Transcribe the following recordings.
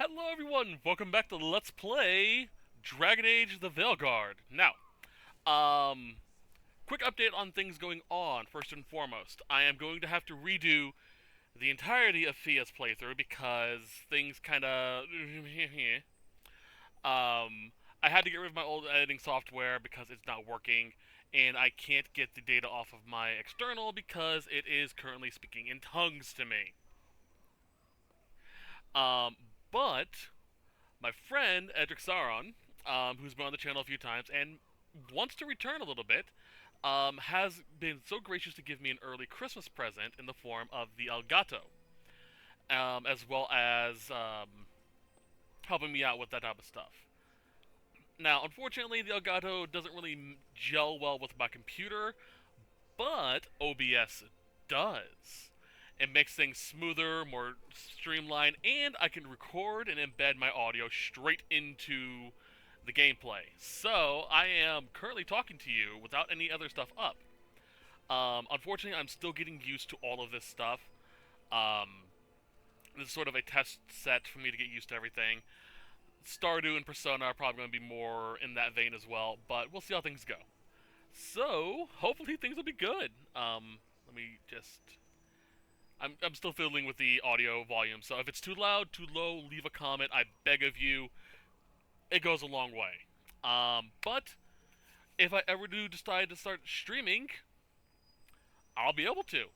Hello everyone, welcome back to Let's Play Dragon Age the Veilguard. Now, quick update on things going on, first and foremost. I am going to have to redo the entirety of Fia's playthrough because things kinda... I had to get rid of my old editing software because it's not working, and I can't get the data off of my external because it is currently speaking in tongues to me. Um, but my friend Edric Sauron, who's been on the channel a few times and wants to return a little bit, has been so gracious to give me an early Christmas present in the form of the Elgato, as well as helping me out with that type of stuff. Now, unfortunately, the Elgato doesn't really gel well with my computer, but OBS does. It makes things smoother, more streamlined, and I can record and embed my audio straight into the gameplay. So, I am currently talking to you without any other stuff up. Unfortunately, I'm still getting used to all of this stuff. This is sort of a test set for me to get used to everything. Stardew and Persona are probably going to be more in that vein as well, but we'll see how things go. So, hopefully things will be good. Let me just... I'm still fiddling with the audio volume, so if it's too loud, too low, leave a comment. I beg of you. It goes a long way. But if I ever do decide to start streaming, I'll be able to,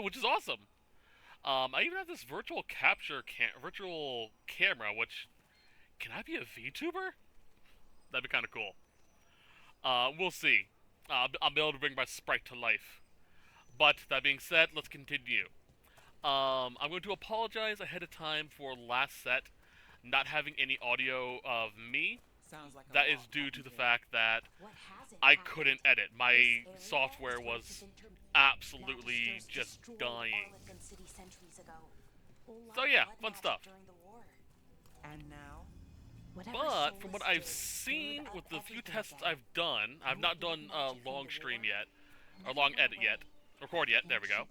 which is awesome. I even have this virtual camera, which can I be a VTuber? That'd be kind of cool. We'll see. I'll be able to bring my sprite to life. But that being said, let's continue. I'm going to apologize ahead of time for last set not having any audio of me. That is due to the fact that I couldn't edit. My software was absolutely just dying. So yeah, fun stuff. And now? But from what I've seen with the few tests I've done, I've not done a long stream yet, or long edit yet, record yet, there we go.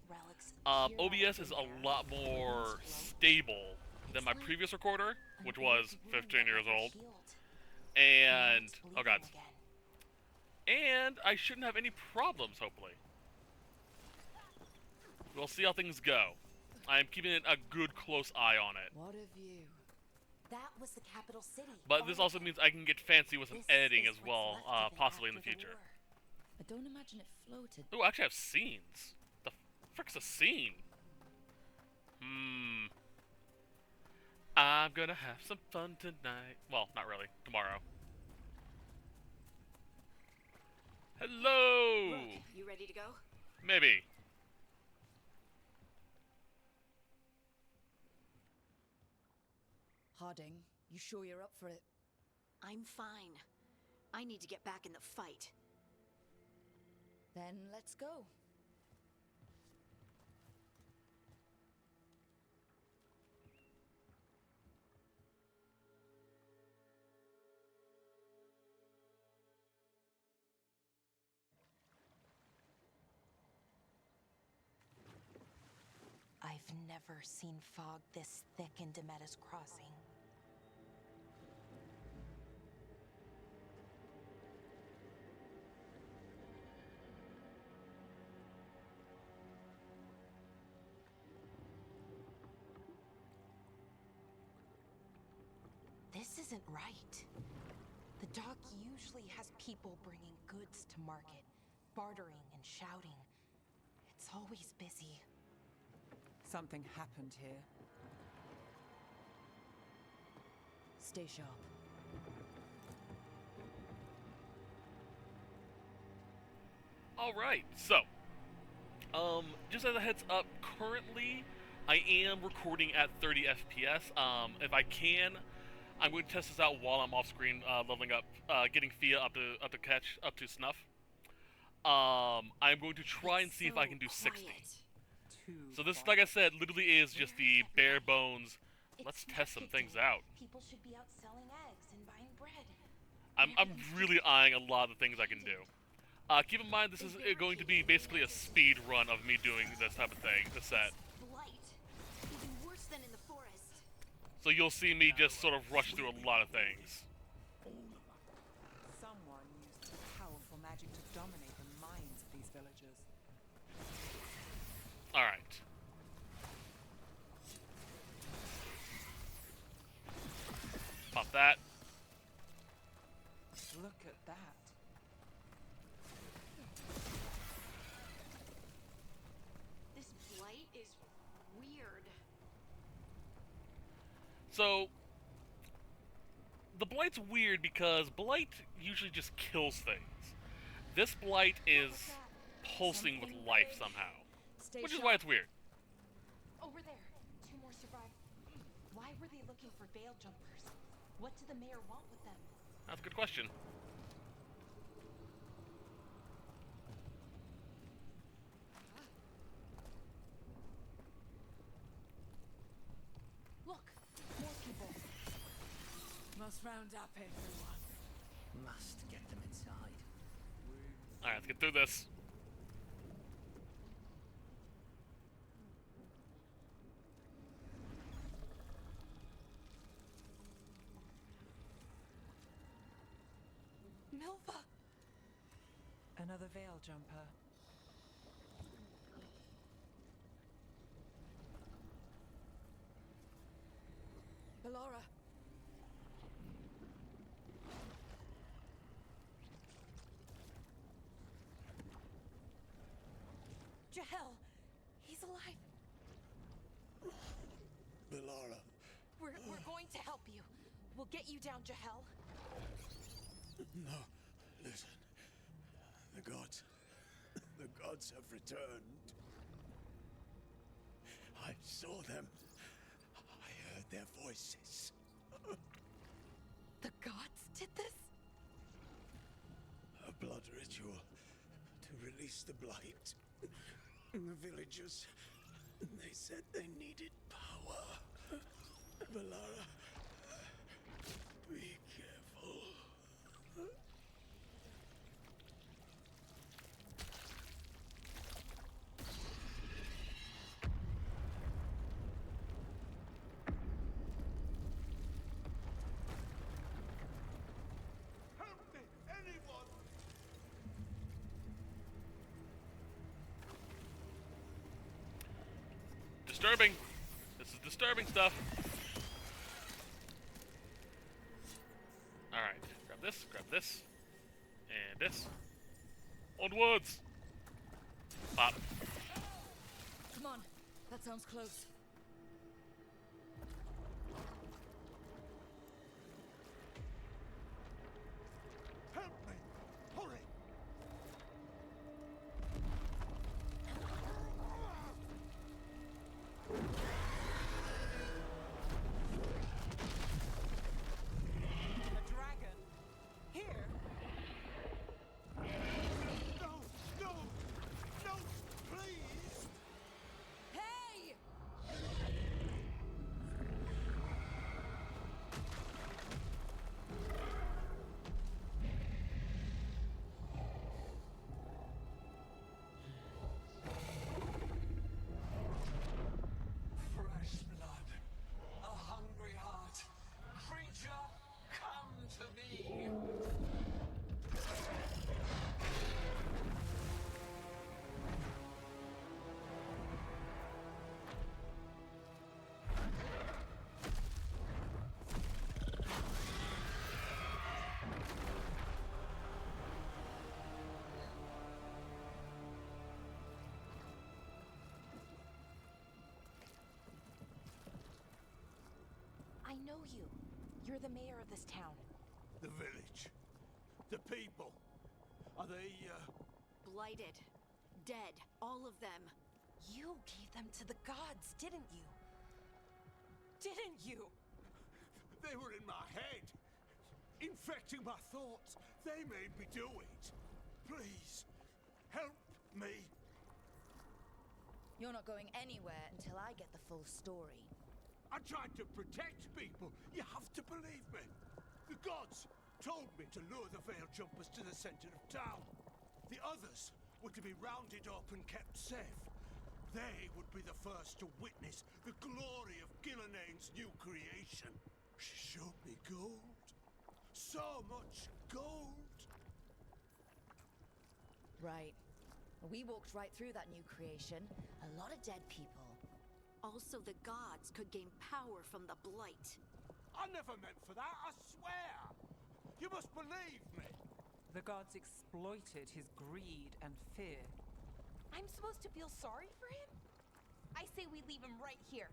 OBS is a lot more stable than my previous recorder, which was 15 years old. And, oh god. And I shouldn't have any problems, hopefully. We'll see how things go. I'm keeping a good, close eye on it. What a view. That was the capital city. But this also means I can get fancy with some editing as well, possibly in the future. I don't imagine it floated. Ooh, I actually have scenes. The frick's a scene? I'm gonna have some fun tonight. Well, not really. Tomorrow. Hello! Look, you ready to go? Maybe. Harding, you sure you're up for it? I'm fine. I need to get back in the fight. Then let's go. I've never seen fog this thick in Demetta's Crossing. This isn't right. The dock usually has people bringing goods to market, bartering and shouting. It's always busy. Something happened here. Stay sharp. Alright, so. Just as a heads up, currently I am recording at 30 FPS. If I can, I'm going to test this out while I'm off screen, leveling up, getting Fia up to snuff. I'm going to try and see if I can do 60. So this, like I said, literally is just the bare bones. Let's test some things out. People should be out selling eggs and buying bread. I'm really eyeing a lot of the things I can do. Keep in mind, this is going to be basically a speed run of me doing this type of thing, this set. Blight. Even worse than in the forest. So you'll see me just sort of rush through a lot of things. Someone used powerful magic to dominate the minds of these villagers. Alright. Pop that. Look at that. This blight is weird. So, the Blight's weird because Blight usually just kills things. This Blight is pulsing with life somehow. Which is why it's weird. Over there, 2 more survivors. Why were they looking for veil jumpers? What did the mayor want with them? That's a good question. Look, more people. Must round up everyone. Must get them inside. Alright, let's get through this. Milva! Another veil jumper. Ballora. Jahel! He's alive! Ballora. We're going to help you. We'll get you down, Jahel. No, listen. The gods have returned. I saw them. I heard their voices. The gods did this? A blood ritual to release the blight. The villagers, they said they needed power. Ballora, be careful. Help me, anyone! Disturbing. This is disturbing stuff. Alright, grab this, and this. Onwards! Pop. Come on. That sounds close. Help me! Hurry! A dragon. Here. No! No! No! Please! Hey! Fresh blood, a hungry heart. Creature, come to me. I know you. You're the mayor of this town. The village. The people. Are they, Blighted. Dead. All of them. You gave them to the gods, didn't you? Didn't you? They were in my head. Infecting my thoughts. They made me do it. Please, help me. You're not going anywhere until I get the full story. I tried to protect people. You have to believe me. The gods told me to lure the veil jumpers to the center of town. The others were to be rounded up and kept safe. They would be the first to witness the glory of Ghilan'nain's new creation. She showed me gold. So much gold. Right. We walked right through that new creation. A lot of dead people. Also, the gods could gain power from the blight. I never meant for that, I swear! You must believe me! The gods exploited his greed and fear. I'm supposed to feel sorry for him? I say we leave him right here.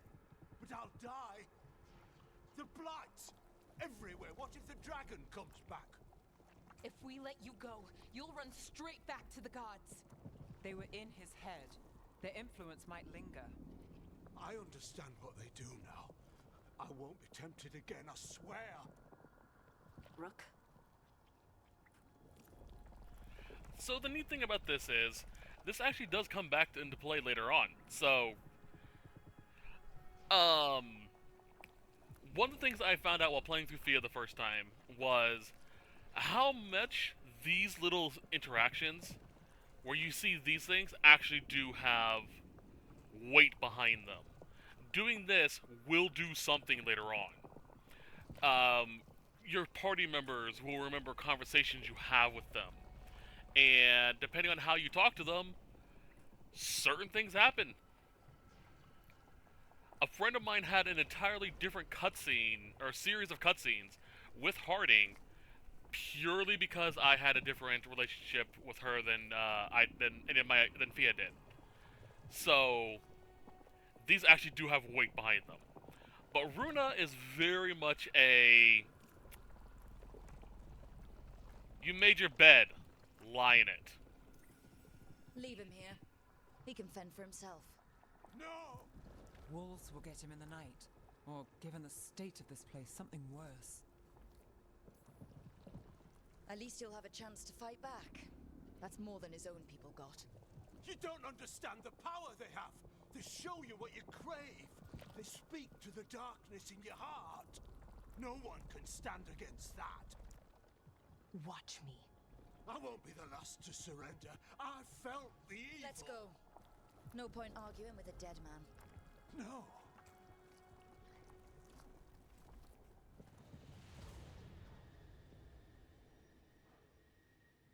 But I'll die. The blight! Everywhere. What if the dragon comes back? If we let you go, you'll run straight back to the gods. They were in his head. Their influence might linger. I understand what they do now. I won't be tempted again, I swear. Rook? So the neat thing about this is, this actually does come back into play later on. So, one of the things I found out while playing through Thea the first time was how much these little interactions, where you see these things, actually do have weight behind them. Doing this will do something later on. Your party members will remember conversations you have with them. And depending on how you talk to them, certain things happen. A friend of mine had an entirely different cutscene, or series of cutscenes, with Harding, purely because I had a different relationship with her than Fia did. So these actually do have weight behind them. But Runa is very much a, you made your bed, lie in it. Leave him here. He can fend for himself. No! Wolves will get him in the night. Or, given the state of this place, something worse. At least he'll have a chance to fight back. That's more than his own people got. You don't understand the power they have. They show you what you crave. They speak to the darkness in your heart. No one can stand against that. Watch me. I won't be the last to surrender. I felt the evil. Let's go. No point arguing with a dead man. No.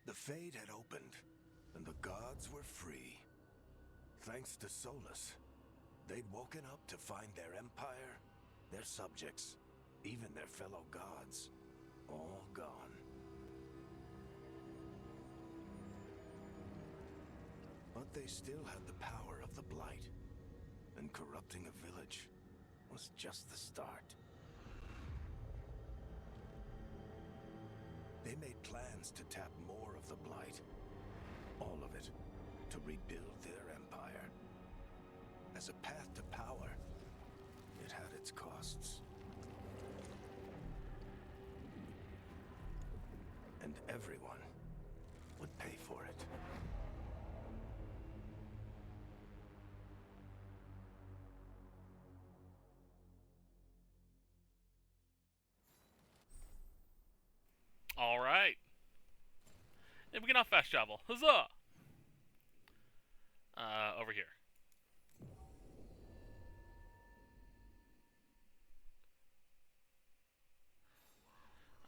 The Fade had opened, and the gods were free. Thanks to Solus, they'd woken up to find their empire, their subjects, even their fellow gods, all gone. But they still had the power of the Blight, and corrupting a village was just the start. They made plans to tap more of the Blight, all of it, to rebuild their empire. As a path to power, it had its costs. And everyone would pay for it. Alright. And we can now fast travel. Huzzah! Over here.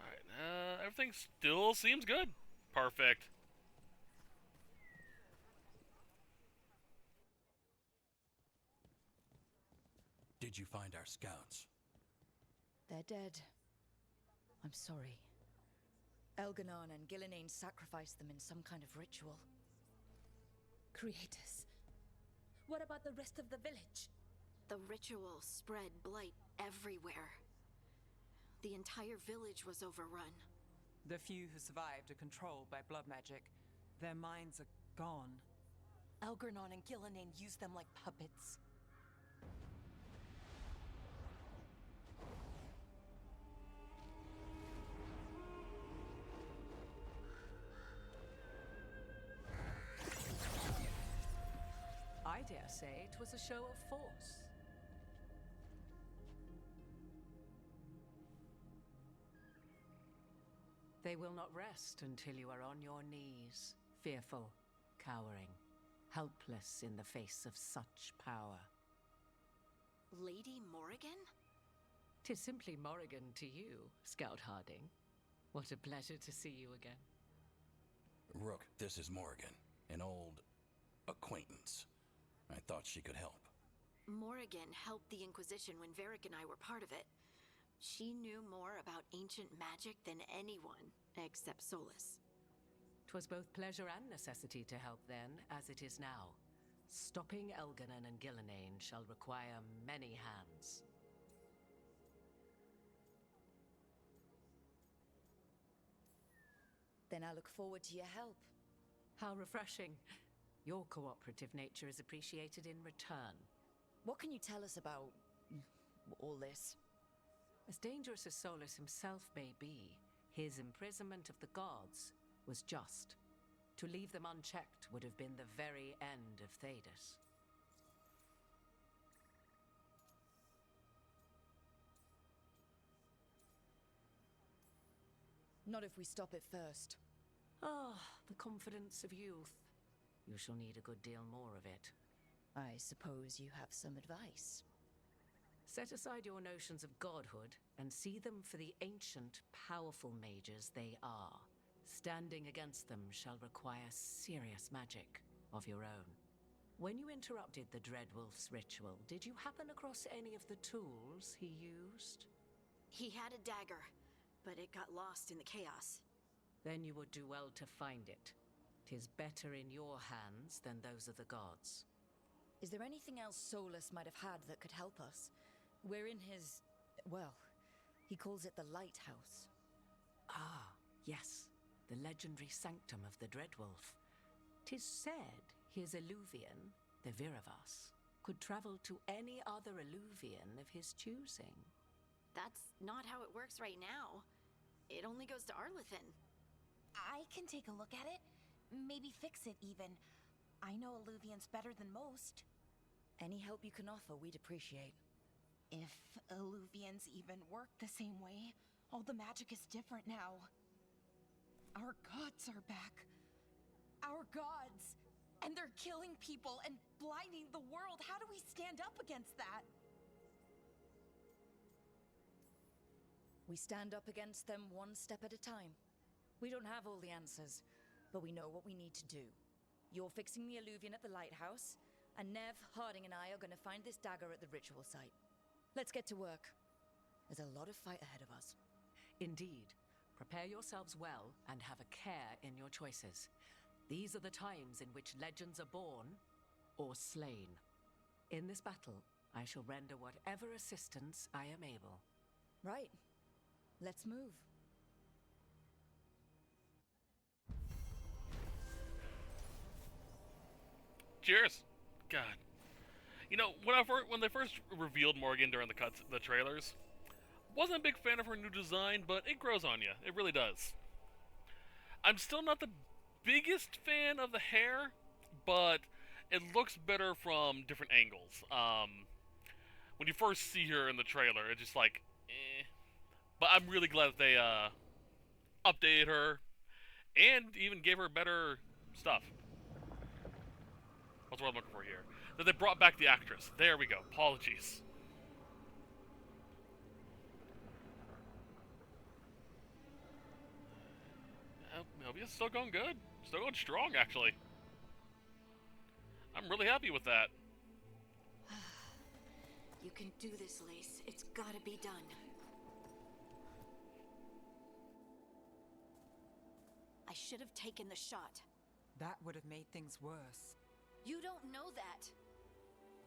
Alright, everything still seems good. Perfect. Did you find our scouts? They're dead. I'm sorry. Elgar'nan and Ghilan'nain sacrificed them in some kind of ritual. Creators. What about the rest of the village? The ritual spread blight everywhere. The entire village was overrun. The few who survived are controlled by blood magic. Their minds are gone. Elgar'nan and Ghilan'nain use them like puppets. I dare say it was a show of force. They will not rest until you are on your knees, fearful, cowering. helpless in the face of such power. Lady Morrigan? 'Tis simply Morrigan to you, Scout Harding. What a pleasure to see you again. Rook, this is Morrigan, an old acquaintance. I thought she could help. Morrigan helped the Inquisition when Varric and I were part of it. She knew more about ancient magic than anyone, except Solus. 'Twas both pleasure and necessity to help then, as it is now. Stopping Elgar'nan and Ghilan'nain shall require many hands. Then I look forward to your help. How refreshing. Your cooperative nature is appreciated in return. What can you tell us about all this? As dangerous as Solus himself may be, his imprisonment of the gods was just. To leave them unchecked would have been the very end of Thedas. Not if we stop it first. Ah, the confidence of youth. You shall need a good deal more of it. I suppose you have some advice. Set aside your notions of godhood and see them for the ancient, powerful mages they are. Standing against them shall require serious magic of your own. When you interrupted the Dreadwolf's ritual, did you happen across any of the tools he used? He had a dagger, but it got lost in the chaos. Then you would do well to find it. 'Tis better in your hands than those of the gods. Is there anything else Solus might have had that could help us? We're in his... well, he calls it the Lighthouse. Ah, yes. The legendary sanctum of the Dreadwolf. 'Tis said his Illuvian, the Viravas, could travel to any other Illuvian of his choosing. That's not how it works right now. It only goes to Arlethan. I can take a look at it. Maybe fix it, even. I know Illuvians better than most. Any help you can offer, we'd appreciate. If Illuvians even work the same way, all the magic is different now. Our gods are back. Our gods! And they're killing people and blinding the world. How do we stand up against that? We stand up against them one step at a time. We don't have all the answers, but we know what we need to do. You're fixing the Illuvian at the lighthouse, and Nev, Harding, and I are going to find this dagger at the ritual site. Let's get to work. There's a lot of fight ahead of us. Indeed. Prepare yourselves well and have a care in your choices. These are the times in which legends are born or slain. In this battle, I shall render whatever assistance I am able. Right. Let's move. Cheers. God. You know, when they first revealed Morgan during the trailers, wasn't a big fan of her new design, but it grows on you. It really does. I'm still not the biggest fan of the hair, but it looks better from different angles. When you first see her in the trailer, it's just like, eh. But I'm really glad that they updated her and even gave her better stuff. What's what I'm looking for here? That they brought back the actress. There we go. Apologies. Melvia's still going good. Still going strong, actually. I'm really happy with that. You can do this, Lace. It's gotta be done. I should have taken the shot. That would have made things worse. You don't know that.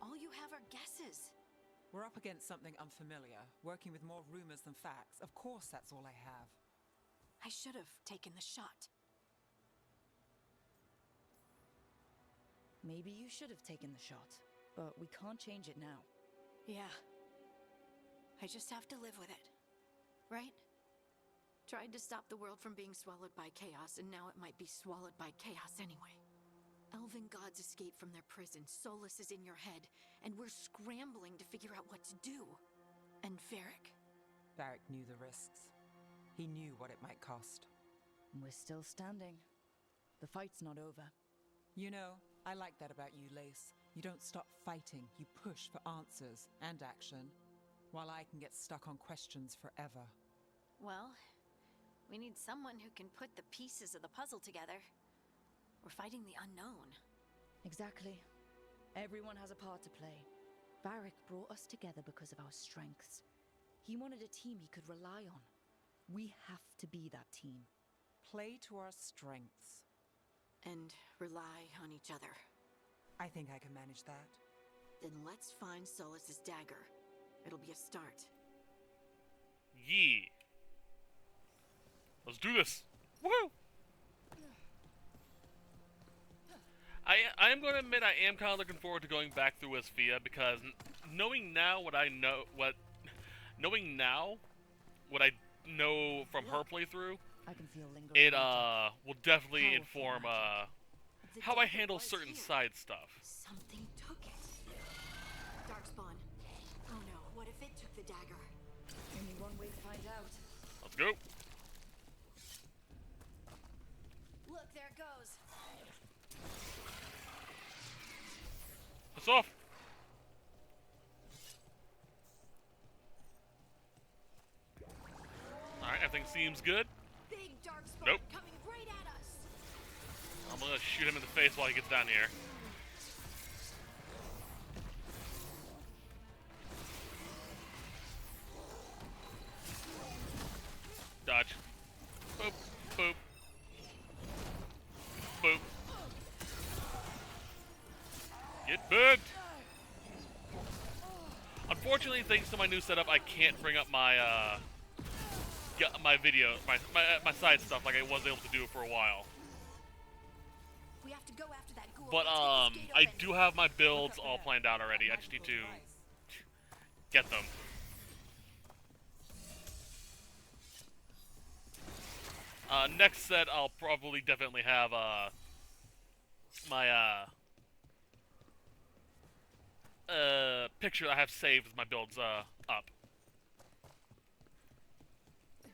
All you have are guesses. We're up against something unfamiliar, working with more rumors than facts. Of course that's all I have. I should have taken the shot. Maybe you should have taken the shot, but we can't change it now. Yeah. I just have to live with it. Right? Tried to stop the world from being swallowed by chaos, and now it might be swallowed by chaos anyway. Elven gods escaped from their prison, Solus is in your head, and we're scrambling to figure out what to do. And Varric? Varric knew the risks. He knew what it might cost. We're still standing. The fight's not over. You know, I like that about you, Lace. You don't stop fighting, you push for answers and action, while I can get stuck on questions forever. Well, we need someone who can put the pieces of the puzzle together. We're fighting the unknown. Exactly. Everyone has a part to play. Varric brought us together because of our strengths. He wanted a team he could rely on. We have to be that team. Play to our strengths. And rely on each other. I think I can manage that. Then let's find Solus's dagger. It'll be a start. Yee. Let's do this. Woohoo! I am going to admit I am kind of looking forward to going back through Westphia because knowing now what I know from her playthrough, I can feel lingering it magic. will definitely Powerful inform The how I dagger handle was certain here. side stuff. Something took it. Darkspawn. Oh no, what if it took the dagger? Only one way to find out. Let's go. Look, there it goes. It's off. Alright, everything seems good. Big Darkspawn Nope. coming right at us. I'm gonna shoot him in the face while he gets down here. Dodge. Boop. Boop. Boop. Get booped! Unfortunately, thanks to my new setup, I can't bring up my my video, my side stuff like I was able to do for a while. We have to go after that ghoul. But Let's get this gate I open. do have my builds all planned out already. I just need to get them. Next set, I'll probably definitely have my picture I have saved with my builds up.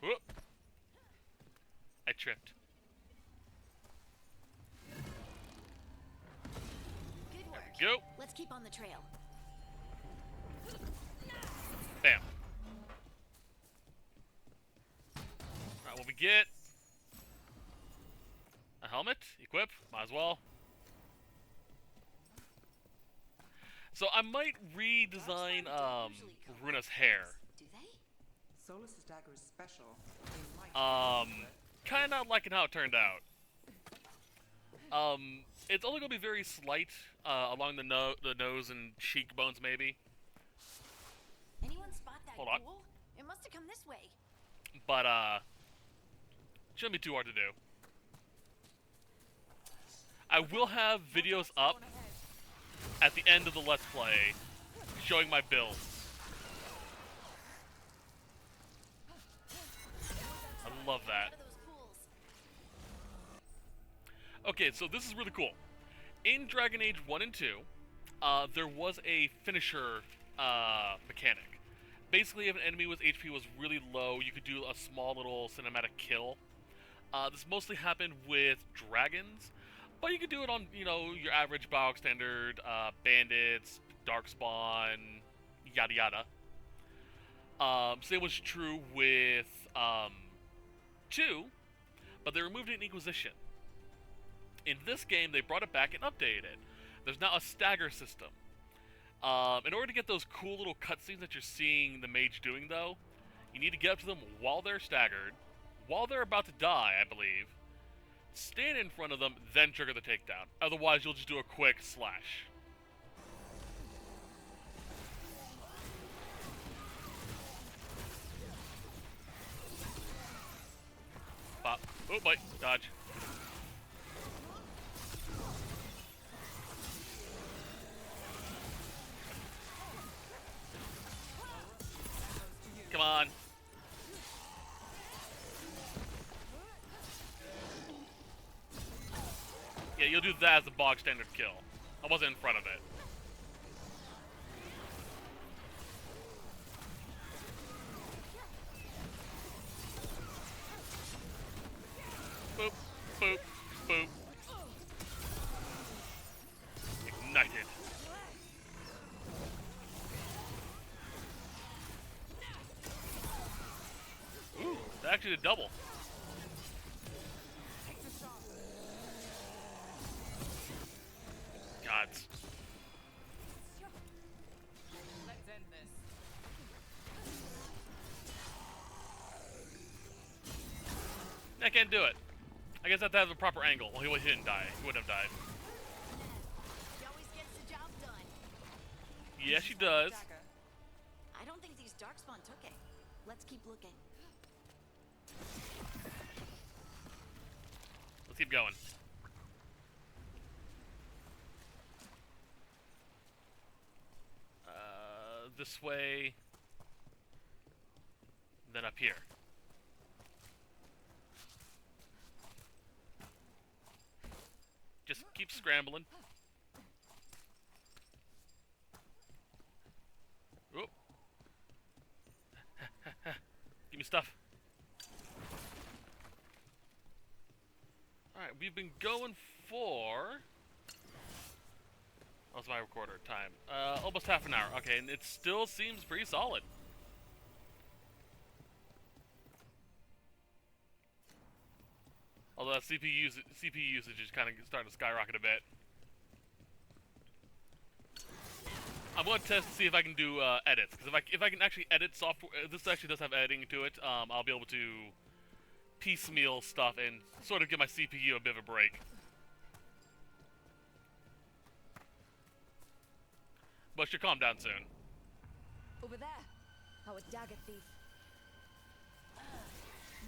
Whoop. I tripped. Good work. Go. Let's keep on the trail. Bam. Alright, what we get? A helmet? Equip? Might as well. So I might redesign Runa's hair. Do they? Solus's dagger is special. They might Kinda not liking how it turned out. It's only gonna be very slight, along the nose and cheekbones maybe. Anyone spot that Hold on. ghoul? It must have come this way. But shouldn't be too hard to do. I will have videos up at the end of the Let's Play showing my builds. I love that. Out of those pools. Okay, so this is really cool. In Dragon Age 1 and 2, there was a finisher mechanic. Basically, if an enemy with HP was really low, you could do a small little cinematic kill. This mostly happened with dragons, but you could do it on, you know, your average BioWare standard, bandits, darkspawn, yada yada. Same was true with 2, but they removed it in Inquisition. In this game, they brought it back and updated it. There's now a stagger system. In order to get those cool little cutscenes that you're seeing the mage doing, though, you need to get up to them while they're staggered, while they're about to die, I believe, stand in front of them, then trigger the takedown. Otherwise, you'll just do a quick slash. Pop. Oh, bite. Dodge. Come on. Yeah, you'll do that as a bog standard kill. I wasn't in front of it. Boop, boop, boop. actually did double. Gods. Let's end this. I can't do it. I guess I have to have a proper angle. Well, he didn't die. He wouldn't have died. She always gets the job done. Yes, she does. I don't think these Darkspawn took it. Let's keep looking. Let's keep going. This way. Then up here. Just keep scrambling. Oop. Give me stuff. Alright, we've been going for... What's my recorder time? Almost half an hour. Okay, and it still seems pretty solid. Although that CPU usage is kind of starting to skyrocket a bit. I'm going to test to see if I can do edits, because if I can actually edit software, this actually does have editing to it. I'll be able to piecemeal stuff and sort of give my CPU a bit of a break. But she'll calm down soon. Over there, our dagger thief.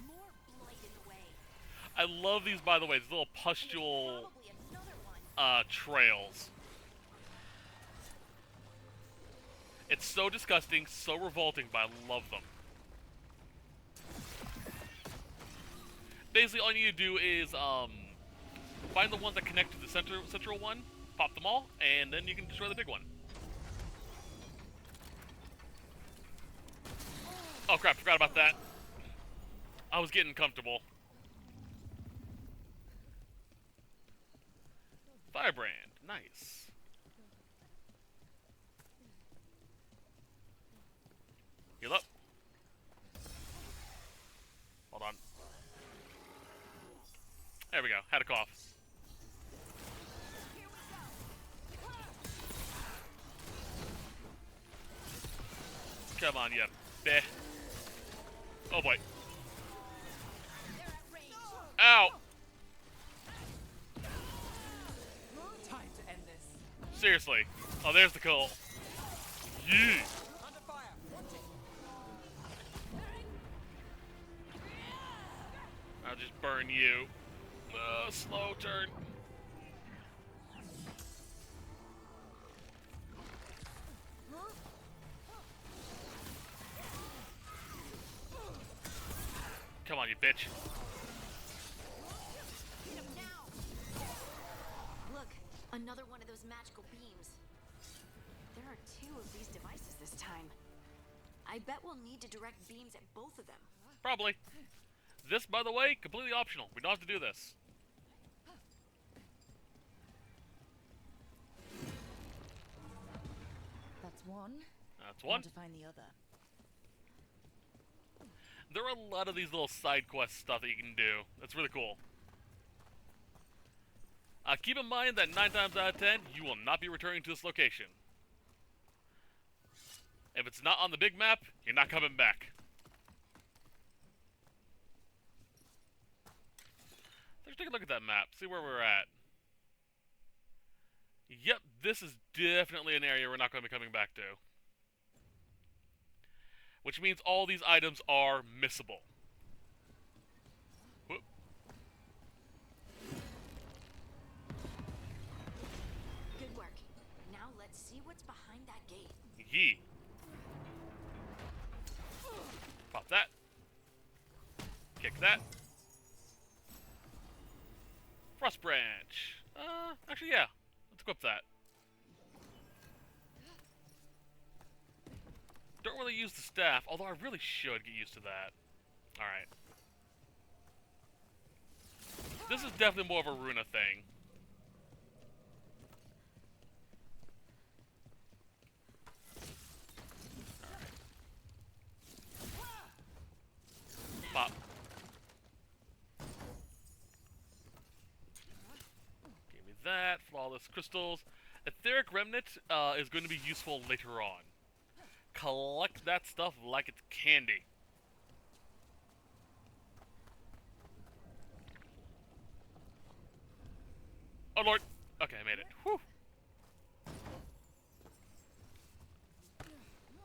More blight in the way. I love these, by the way, these little pustule Probably another one. trails. It's so disgusting, so revolting, but I love them. Basically, all you need to do is find the ones that connect to the central one, pop them all, and then you can destroy the big one. Oh crap, forgot about that. I was getting comfortable. Firebrand, nice. Heal up. Hold on. There we go, had a cough. Come on, you bleh. Oh boy. Ow! Time to end this. Seriously. Oh, there's the kill. Yee! Under fire. Watch it. I'll just burn you. Slow turn. Come on, you bitch. Look, another one of those magical beams. There are 2 of these devices this time. I bet we'll need to direct beams at both of them. Probably. This, by the way, completely optional. We don't have to do this. That's one. That's one. To find the other. There are a lot of these little side quest stuff that you can do. That's really cool. Keep in mind that 9 times out of 10, you will not be returning to this location. If it's not on the big map, you're not coming back. Let's take a look at that map, see where we're at. Yep, this is definitely an area we're not going to be coming back to. Which means all these items are missable. Whoop. Good work. Now let's see what's behind that gate. Yee. Pop that. Kick that. Frost branch. Actually, yeah. Let's equip that. Don't really use the staff, although I really should get used to that. Alright. This is definitely more of a Runa thing. Alright. Pop. Atlas crystals. Etheric Remnant is going to be useful later on. Collect that stuff like it's candy. Oh lord! Okay, I made it. Whew!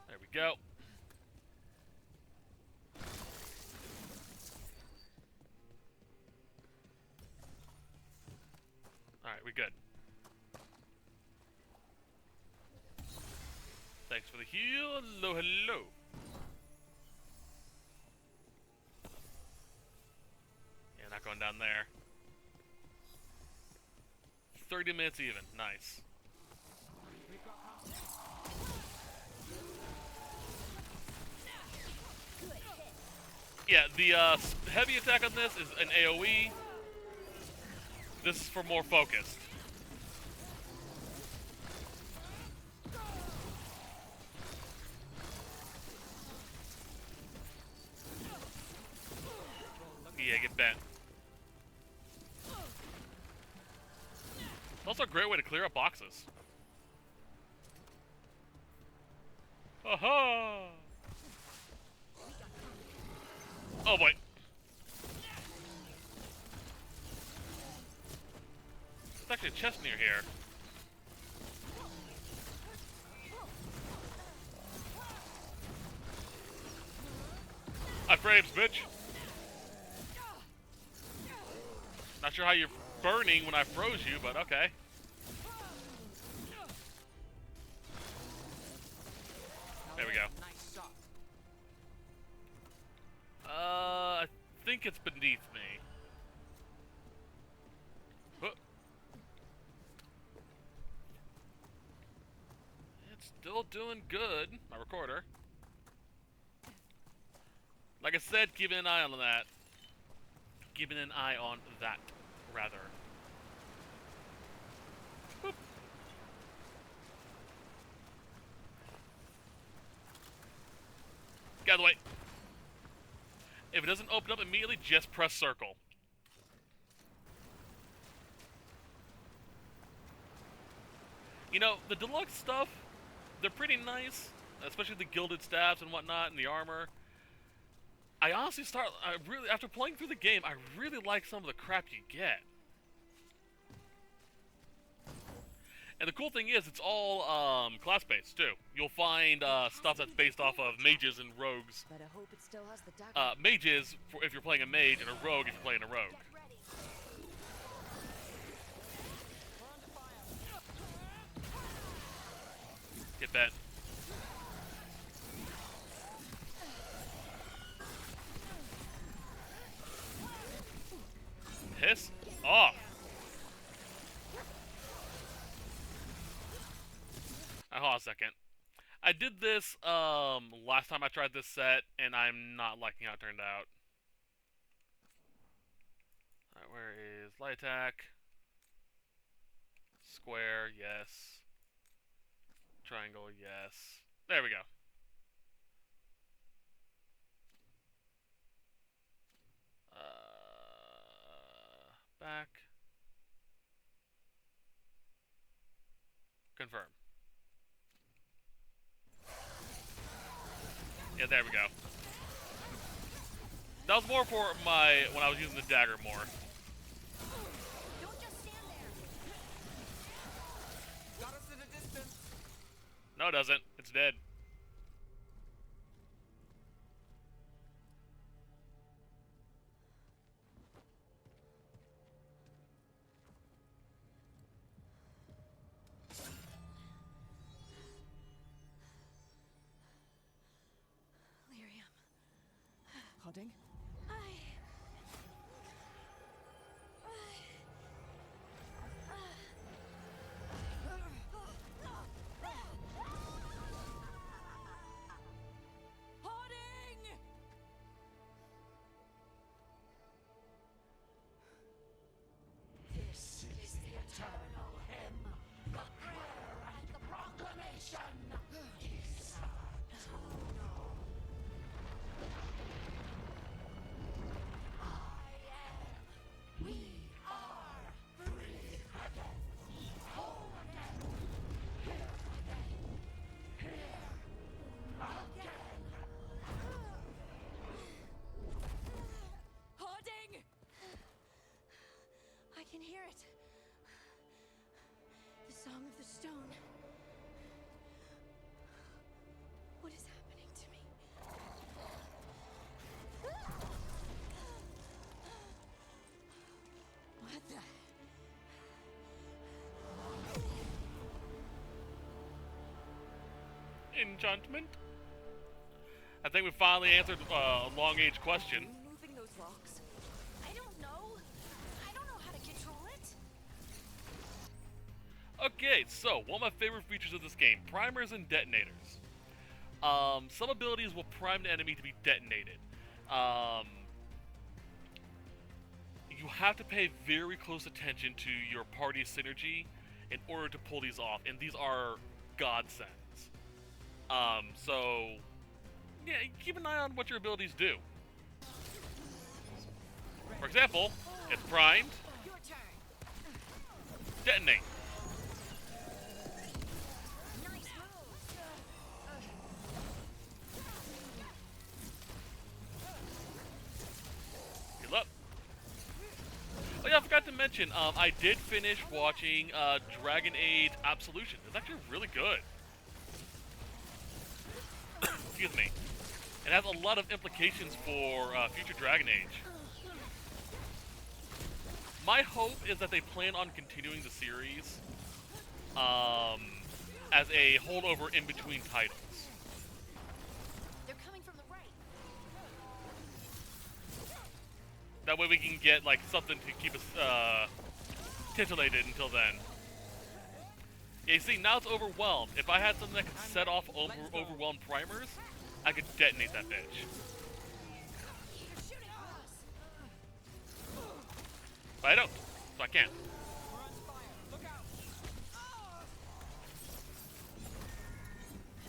There we go. Alright, we good. Thanks for the heal. Hello, hello. Yeah, not going down there. 30 minutes even. Nice. Yeah, the heavy attack on this is an AoE. This is for more focused. Yeah, get bent. It's also a great way to clear up boxes. Aha! Oh boy. There's actually a chest near here. I frames, bitch. Not sure how you're burning when I froze you, but okay. There we go. I think it's beneath me. Huh. It's still doing good. My recorder. Like I said, keeping an eye on that. Keeping an eye on that, rather. Boop. Get out of the way. If it doesn't open up immediately, just press circle. You know, the deluxe stuff, they're pretty nice, especially the gilded staffs and whatnot, and the armor. I honestly after playing through the game, I really like some of the crap you get. And the cool thing is, it's all class-based, too. You'll find stuff that's based off of mages and rogues. Better hope it still has the dagger. Mages, if you're playing a mage, and a rogue if you're playing a rogue. Get that. Piss off. Hold on a second. I did this last time I tried this set, and I'm not liking how it turned out. Alright, where is light attack? Square, yes. Triangle, yes. There we go. Back. Confirm. Yeah, there we go. That was more for when I was using the dagger more. Don't just stand there. Got us at a distance. No, it doesn't. It's dead. Pudding? This is the eternal hymn, the prayer and the proclamation. Enchantment? I think we finally answered a long-age question. Moving those rocks? I don't know. I don't know how to control it. Okay, so one of my favorite features of this game, primers and detonators. Some abilities will prime the enemy to be detonated. You have to pay very close attention to your party's synergy in order to pull these off, and these are godsends. So yeah, keep an eye on what your abilities do. For example, it's primed. Your turn. Detonate. Nice move. Heal up. Oh yeah, I forgot to mention, I did finish watching Dragon Age Absolution. It's actually really good. Excuse me. It has a lot of implications for future Dragon Age. My hope is that they plan on continuing the series as a holdover in between titles. They're coming from the right. That way we can get like something to keep us titillated until then. Yeah, you see, now it's overwhelmed. If I had something that could set off overwhelmed primers, I could detonate that bitch. They're shooting at us. But I don't, so I can't.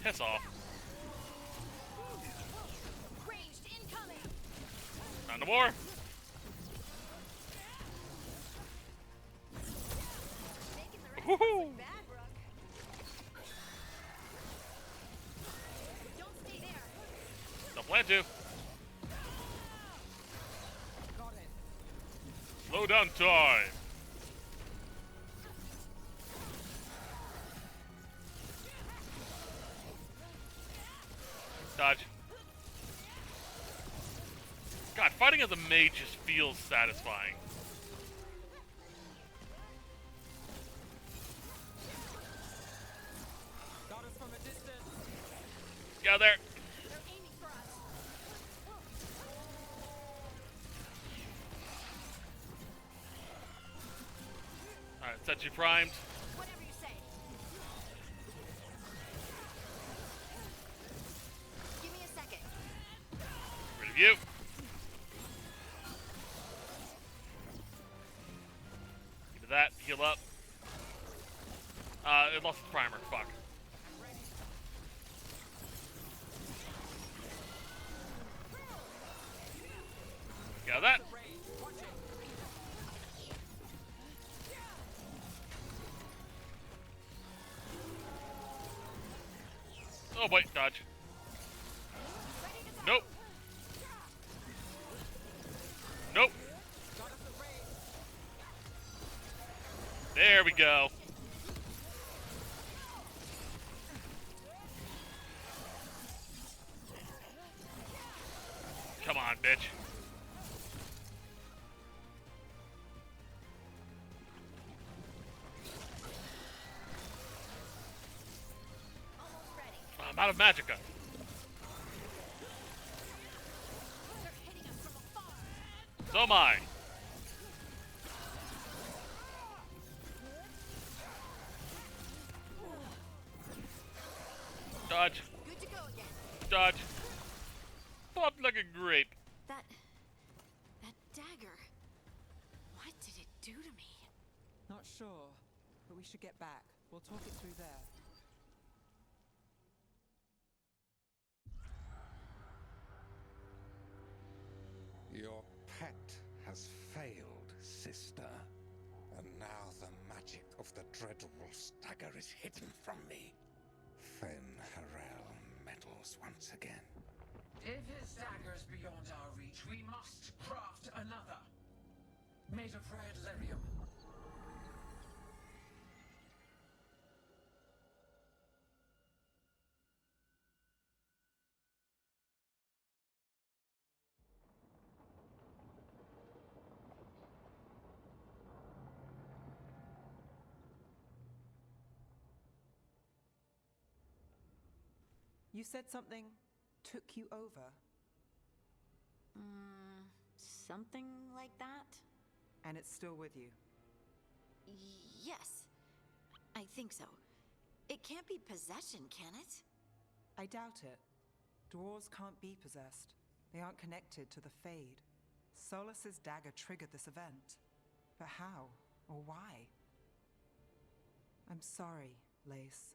Piss off. Ranged incoming. Not no more. Making the rest Woohoo! look bad, Rook. Don't stay there. Don't plan to. Slow down time. Dodge. God, fighting as a mage just feels satisfying. Get out there. They're aiming for us. Alright, set you primed. Whatever you say. Give me a second. Rid of you. Give me that. Heal up. It lost its primer. Fuck. Got that. Oh boy, dodge. Nope. Nope. There we go. Come on, bitch. Almost ready. I'm out of magicka. They're hitting us from afar. So am I. Dodge. Good to go again. Dodge. Popped like a grape. That dagger. What did it do to me? Not sure, but we should get back. We'll talk it through there. Your pet has failed, sister. And now the magic of the dreadful stagger is hidden from me. Fen Harel meddles once again. If his dagger's beyond our reach, we must craft another. Made of red lyrium. You said something took you over. Something like that? And it's still with you. Yes, I think so. It can't be possession, can it? I doubt it. Dwarves can't be possessed. They aren't connected to the Fade. Solus's dagger triggered this event. But how? Or why? I'm sorry, Lace.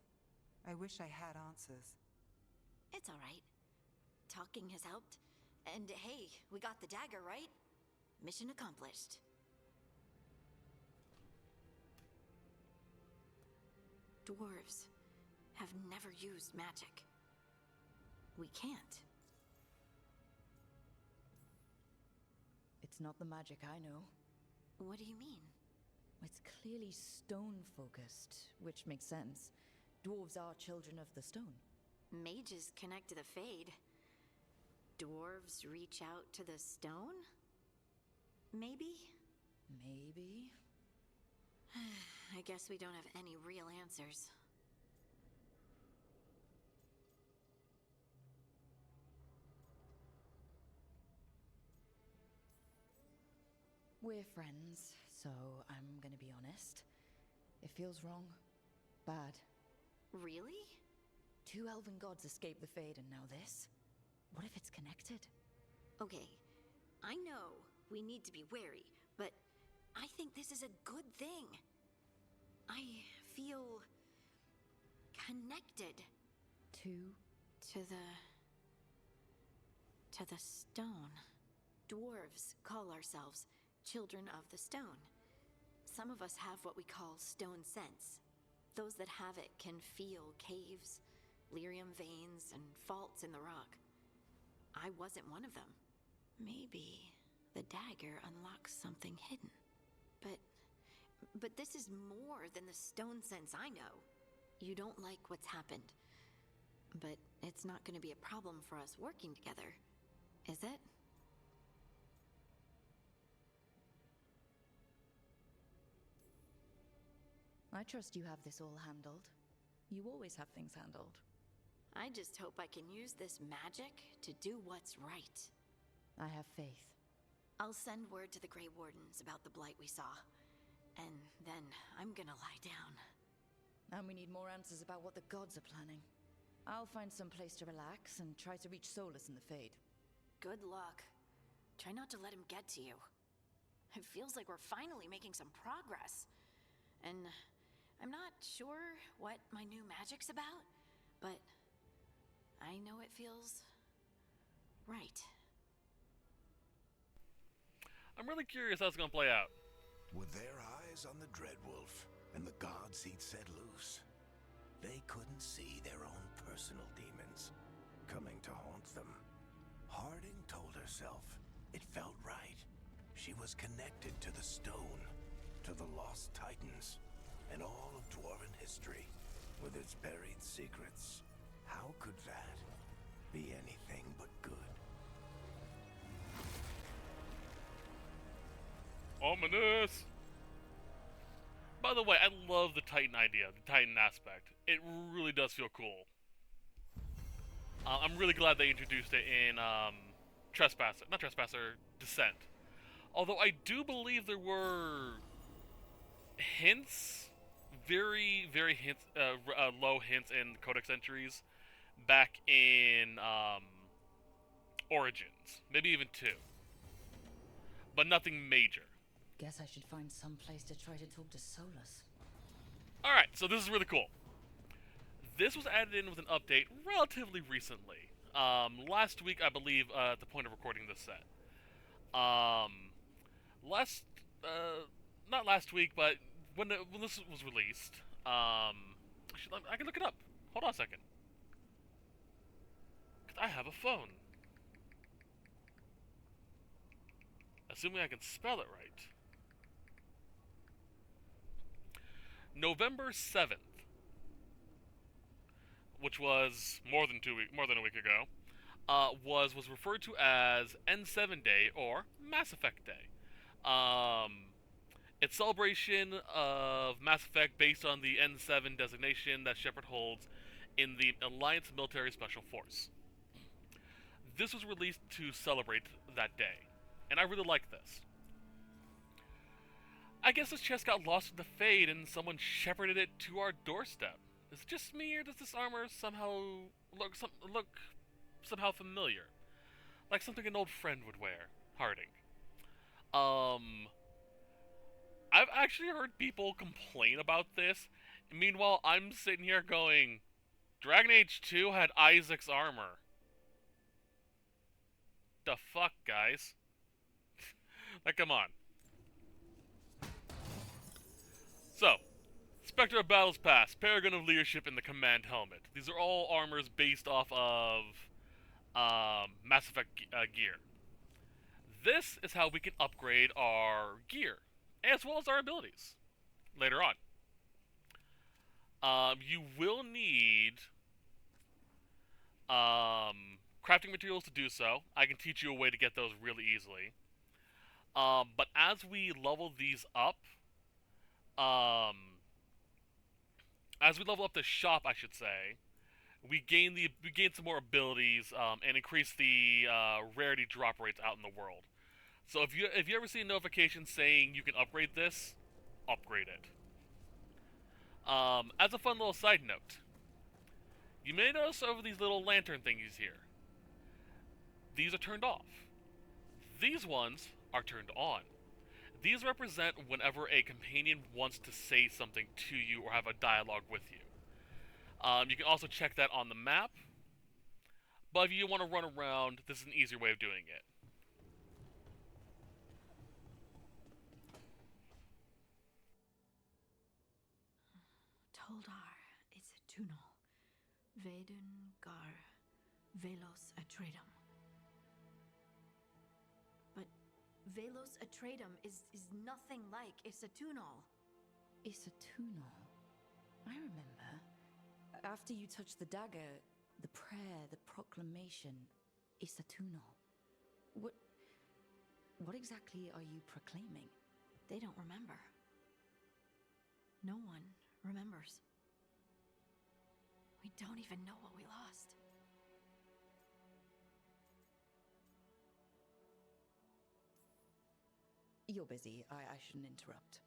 I wish I had answers. It's alright. Talking has helped. And hey, we got the dagger, right? Mission accomplished. Dwarves have never used magic. We can't. It's not the magic I know. What do you mean? It's clearly stone-focused, which makes sense. Dwarves are children of the stone. Mages connect to the Fade. Dwarves reach out to the stone? Maybe? Maybe? I guess we don't have any real answers. We're friends, so I'm gonna be honest. It feels wrong. Bad. Really? 2 elven gods escaped the Fade and now this? What if it's connected? Okay, I know we need to be wary, but I think this is a good thing. I feel connected. To the stone. Dwarves call ourselves children of the stone. Some of us have what we call stone sense. Those that have it can feel caves, lyrium veins, and faults in the rock. I wasn't one of them. Maybe the dagger unlocks something hidden. But this is more than the stone sense I know. You don't like what's happened. But it's not going to be a problem for us working together, is it? I trust you have this all handled. You always have things handled. I just hope I can use this magic to do what's right. I have faith. I'll send word to the Grey Wardens about the blight we saw. And then I'm gonna lie down. And we need more answers about what the gods are planning. I'll find some place to relax and try to reach Solus in the Fade. Good luck. Try not to let him get to you. It feels like we're finally making some progress. And I'm not sure what my new magic's about, but I know it feels right. I'm really curious how it's gonna play out. With their eyes on the Dreadwolf and the gods he'd set loose, they couldn't see their own personal demons coming to haunt them. Harding told herself it felt right. She was connected to the stone, to the lost titans, and all of dwarven history, with its buried secrets. How could that be anything but good? Ominous! By the way, I love the Titan idea, the Titan aspect. It really does feel cool. I'm really glad they introduced it in Descent. Although I do believe there were hints, very, very low hints in Codex entries back in Origins. Maybe even 2. But nothing major. Guess I should find some place to try to talk to Solus. Alright, so this is really cool. This was added in with an update relatively recently. Last week, I believe, at the point of recording this set. Not last week, but when this was released, I can look it up. Hold on a second. 'Cause I have a phone. Assuming I can spell it right. November 7th, which was more than a week ago, was referred to as N7 Day or Mass Effect Day. It's celebration of Mass Effect based on the N7 designation that Shepard holds in the Alliance Military Special Force. This was released to celebrate that day, and I really like this. I guess this chest got lost in the Fade and someone shepherded it to our doorstep. Is it just me, or does this armor somehow look somehow familiar? Like something an old friend would wear. Harding. I've actually heard people complain about this. Meanwhile, I'm sitting here going, Dragon Age 2 had Isaac's armor. The fuck, guys? Like, come on. So, Spectre of Battles Pass, Paragon of Leadership, and the Command Helmet. These are all armors based off of Mass Effect gear. This is how we can upgrade our gear, as well as our abilities, later on. You will need crafting materials to do so. I can teach you a way to get those really easily. But as we level these up, as we level up the shop, I should say, we gain some more abilities and increase the rarity drop rates out in the world. So if you ever see a notification saying you can upgrade this, upgrade it. As a fun little side note, you may notice over these little lantern thingies here, these are turned off. These ones are turned on. These represent whenever a companion wants to say something to you or have a dialogue with you. You can also check that on the map, but if you want to run around, this is an easier way of doing it. Toldar is a Tunal. Veilguard Velos Atreidim. But Velos Atreidim is nothing like Isatunal. Isatunal. I remember. After you touched the dagger, the prayer, the proclamation, Isatunal. What exactly are you proclaiming? They don't remember. No one remembers. We don't even know what we lost. You're busy. I shouldn't interrupt.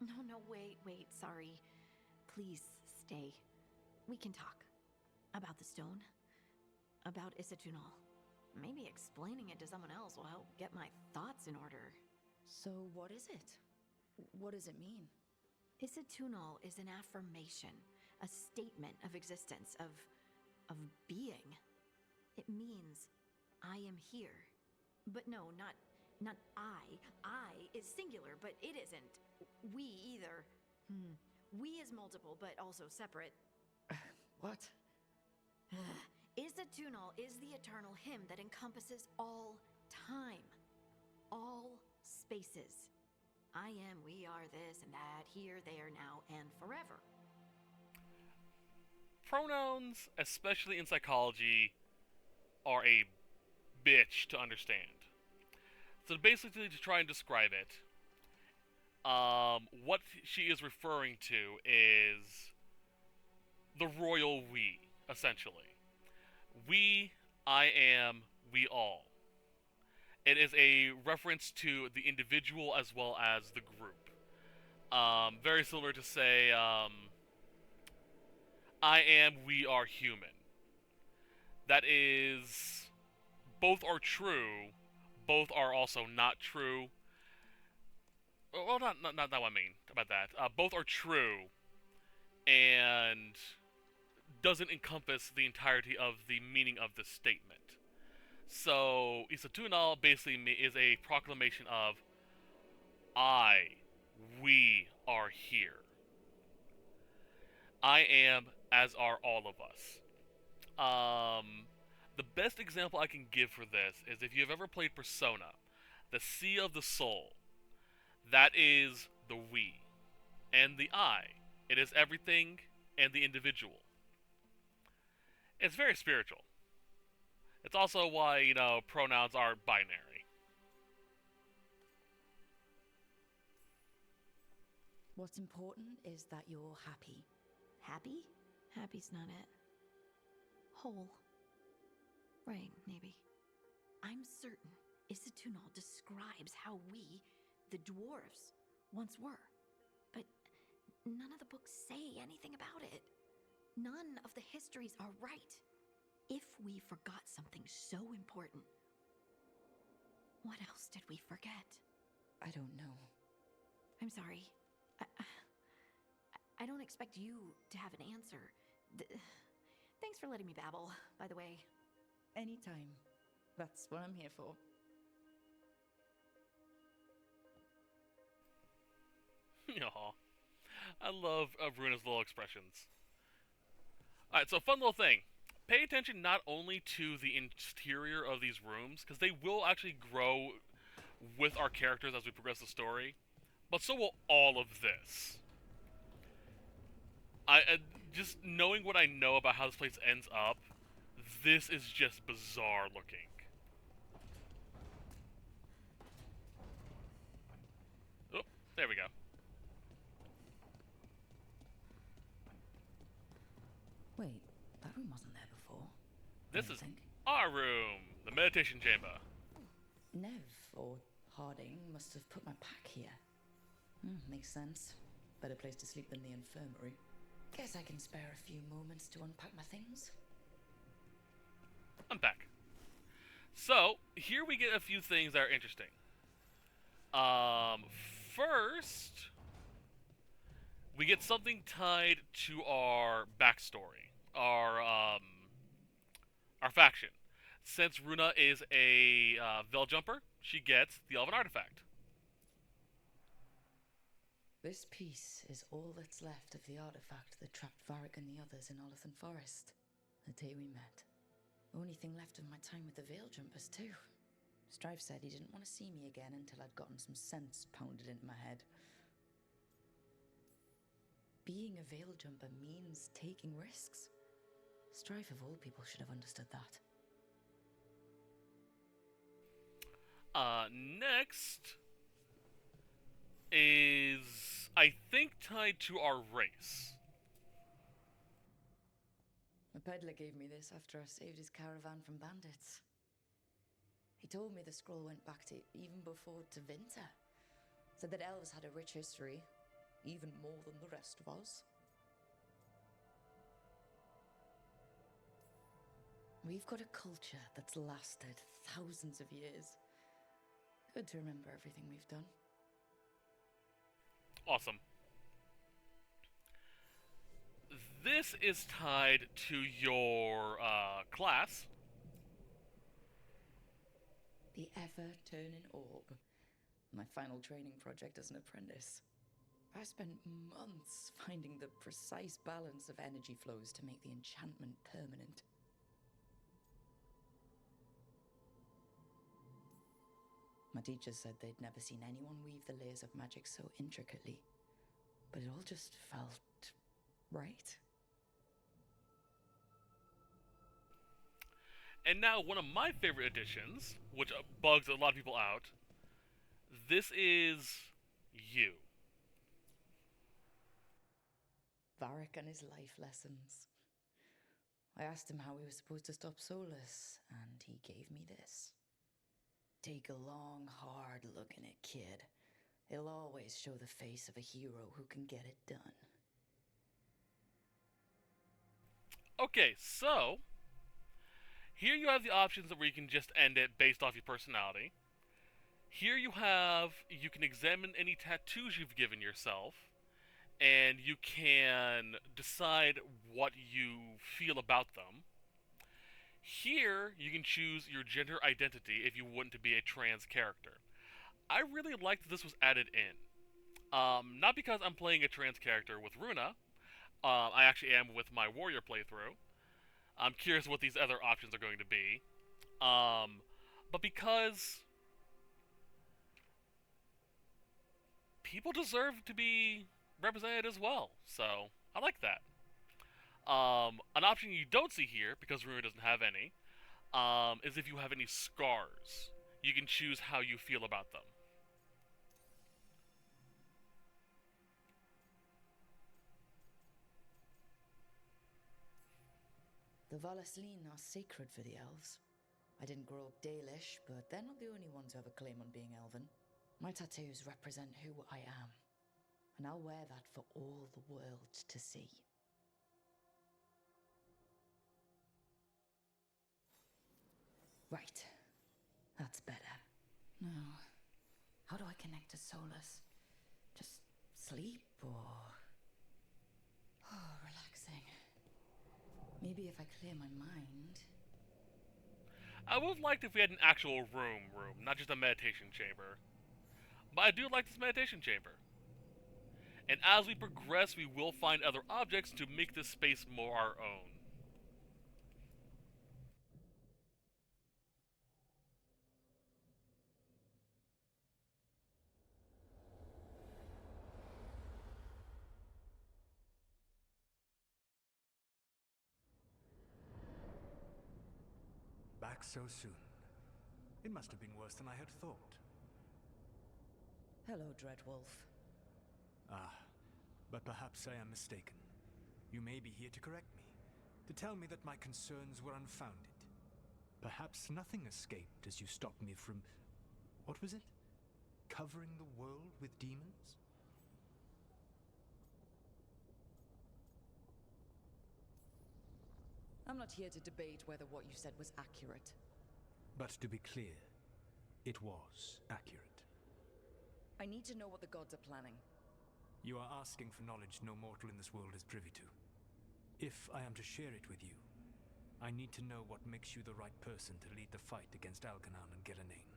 No, wait, sorry. Please stay. We can talk. About the stone. About Isatunal. Maybe explaining it to someone else will help get my thoughts in order. So what is it? What does it mean? Isatunal is an affirmation, a statement of existence, of being. It means I am here. But no, not I. I is singular, but it isn't. We either. We is multiple, but also separate. What? Isatunal is the eternal hymn that encompasses all time. All spaces. I am, we are, this and that, here, there, now, and forever. Pronouns, especially in psychology, are a bitch to understand. So basically, to try and describe it, what she is referring to is the royal we, essentially. We, I am, we all. It is a reference to the individual as well as the group. Very similar to say, I am, we are human. That is, both are true, both are also not true. Well, not what I mean about that. Both are true, and doesn't encompass the entirety of the meaning of the statement. So, Isatunal basically is a proclamation of we are here. I am, as are all of us. The best example I can give for this is if you've ever played Persona, the Sea of the Soul. That is the we. And the I. It is everything and the individual. It's very spiritual. It's also why, pronouns are binary. What's important is that you're happy. Happy? Happy's not it. Whole. Right, maybe. I'm certain Isitunal describes how we, the dwarves, once were. But none of the books say anything about it. None of the histories are right. If we forgot something so important, what else did we forget? I don't know. I'm sorry. I don't expect you to have an answer. Thanks for letting me babble, by the way. Anytime. That's what I'm here for. Aw. I love Runa's little expressions. Alright, so fun little thing. Pay attention not only to the interior of these rooms, because they will actually grow with our characters as we progress the story, but so will all of this. Just knowing what I know about how this place ends up, this is just bizarre looking. Oh, there we go. Wait, that room wasn't there before. This is our room, the meditation chamber. Nev, or Harding, must have put my pack here. Makes sense. Better place to sleep than the infirmary. Guess I can spare a few moments to unpack my things. Unpack. So, here we get a few things that are interesting. First, we get something tied to our backstory, our faction. Since Runa is a Veil jumper, she gets the Elven artifact. This piece is all that's left of the artifact that trapped Varric and the others in Olathan Forest, the day we met. Only thing left of my time with the Veil jumpers, too. Strife said he didn't want to see me again until I'd gotten some sense pounded into my head. Being a Veil jumper means taking risks. Strife of all people should have understood that. Next is, I think, tied to our race. A peddler gave me this after I saved his caravan from bandits. He told me the scroll went back to even before Tevinter. Said that elves had a rich history, even more than the rest of us. We've got a culture that's lasted thousands of years. Good to remember everything we've done. Awesome. This is tied to your class. The ever-turning orb. My final training project as an apprentice. I spent months finding the precise balance of energy flows to make the enchantment permanent. My teachers said they'd never seen anyone weave the layers of magic so intricately, but it all just felt right. And now one of my favorite additions, which bugs a lot of people out, this is you. Varric and his life lessons. I asked him how we were supposed to stop Solus, and he gave me this. Take a long, hard look in it, kid. It'll always show the face of a hero who can get it done. Okay, so here you have the options where you can just end it based off your personality. Here you can examine any tattoos you've given yourself, and you can decide what you feel about them. Here, you can choose your gender identity if you want to be a trans character. I really liked that this was added in. Not because I'm playing a trans character with Runa. I actually am with my warrior playthrough. I'm curious what these other options are going to be. But because people deserve to be represented as well. So, I like that. An option you don't see here, because Runa doesn't have any, is if you have any scars. You can choose how you feel about them. The Valaslin are sacred for the elves. I didn't grow up Dalish, but they're not the only ones who have a claim on being elven. My tattoos represent who I am, and I'll wear that for all the world to see. Right. That's better. Now, how do I connect to Solus? Just sleep or... Oh, relaxing. Maybe if I clear my mind... I would have liked if we had an actual room, not just a meditation chamber. But I do like this meditation chamber. And as we progress, we will find other objects to make this space more our own. Back so soon. It must have been worse than I had thought. Hello, Dreadwolf. Ah, but perhaps I am mistaken. You may be here to correct me, to tell me that my concerns were unfounded. Perhaps nothing escaped as you stopped me from... what was it? Covering the world with demons? I'm not here to debate whether what you said was accurate. But to be clear, it was accurate. I need to know what the gods are planning. You are asking for knowledge no mortal in this world is privy to. If I am to share it with you, I need to know what makes you the right person to lead the fight against Elgar'nan and Ghilan'nain.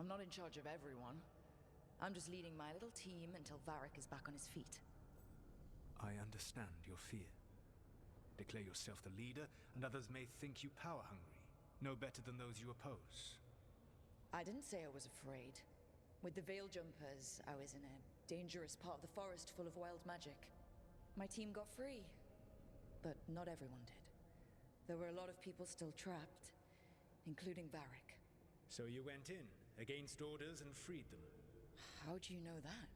I'm not in charge of everyone. I'm just leading my little team until Varric is back on his feet. I understand your fear. Declare yourself the leader, and others may think you power-hungry, no better than those you oppose. I didn't say I was afraid. With the Veil Jumpers, I was in a dangerous part of the forest full of wild magic. My team got free, but not everyone did. There were a lot of people still trapped, including Varric. So you went in, against orders, and freed them? How do you know that?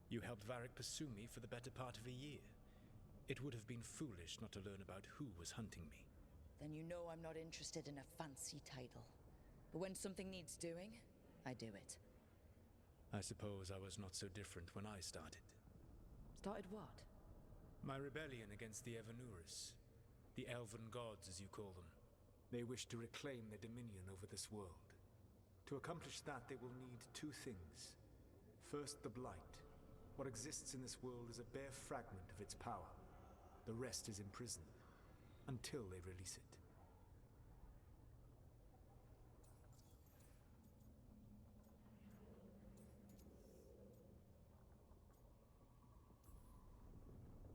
You helped Varric pursue me for the better part of a year. It would have been foolish not to learn about who was hunting me. Then you know I'm not interested in a fancy title. But when something needs doing, I do it. I suppose I was not so different when I started. Started what? My rebellion against the Evanuris. The elven gods, as you call them. They wish to reclaim their dominion over this world. To accomplish that, they will need two things. First, the Blight. What exists in this world is a bare fragment of its power. The rest is imprisoned, until they release it.